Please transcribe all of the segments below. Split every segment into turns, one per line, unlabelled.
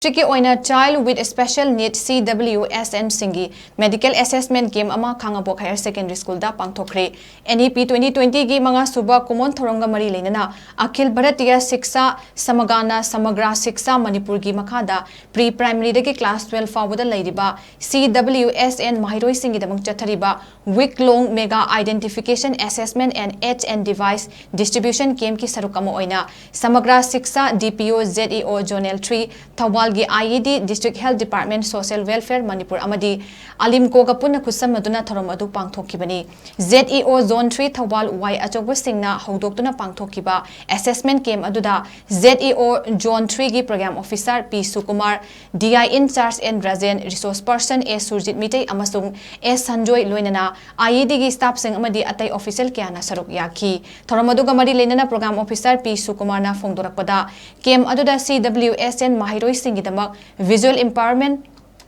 Tricky Oina child with special needs Cwsn Singgi medical assessment game ama KHANGABOK higher secondary school da PANGTHOKKHRE NEP 2020 gi mga suba kumon thoronga mari leinana Akhil Bharatiya Shiksha Samagana Samagra Shiksha Manipur gi makhada pre primary de class 12 fawada leiriba Cwsn mahiroi singi damang chathariba week long mega identification assessment and HN device distribution game ki sarukama oina Samagra Shiksha DPO ZEO Zonal 3 Thoubal IED District Health Department Social Welfare Manipur Amadi Alim Koga Puna Kusam Maduna Tharamadu Pangthokkibani ZEO Zone 3 Thoubal Y Achogba Singna Haudoktuna Pangthokkiba Assessment Game Aduda ZEO Zone 3 gi Program Officer P Sukumar DI in charge and Razen Resource Person A Surjit Mitei Amasung A Sanjoy Loinana IED gi staff sing amadi atai official kyana saruk yaki Tharamadu gamari lenana Program Officer P Sukumar na Phongdorakpada Game Aduda Cwsn mahiroi sing visual impairment,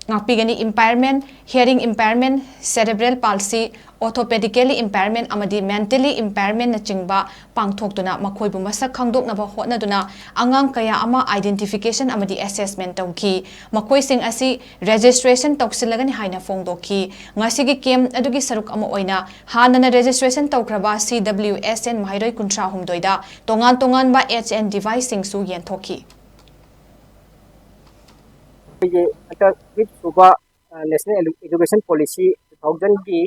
impairment, hearing impairment, cerebral palsy, orthopedically impairment, amadi mentally impairment na chingba pangthoktuna makhoibu masak khangdokna ba hotnaduna angang kaya ama identification amadi assessment tawki makoi sing asi registration tawsilagani haina phongdokhi ngasigi kem adugi saruk ama oina hanana registration tawkraba Cwsn mahiroi kuntra humdoida tongan ba HN device sing su yenthokhi
Suba National Education Policy 2000 की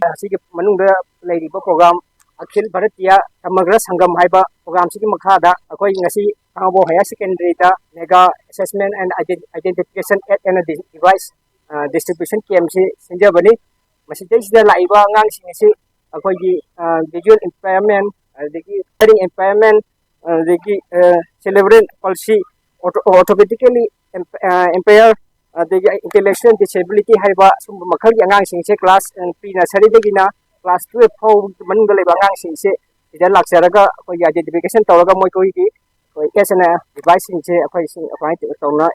program Akhil Bharatiya Samagra Sangam haiba program sigi makhada akoi ngasi KHANGABOK higher secondary da mega assessment and identification and device distribution camp si sinjabani masitei sida laiba ngang singsi akoi gi visual impairment degi hearing impairment degi cerebral palsy orthopedically impaired intellectual disability haiba sum makhal angang singse class pre nursery degina class 12 fau manungda leba angang singse ida laksaraga ko identification tawraga moi ko ki ko kesana device singse akai sing akai tawna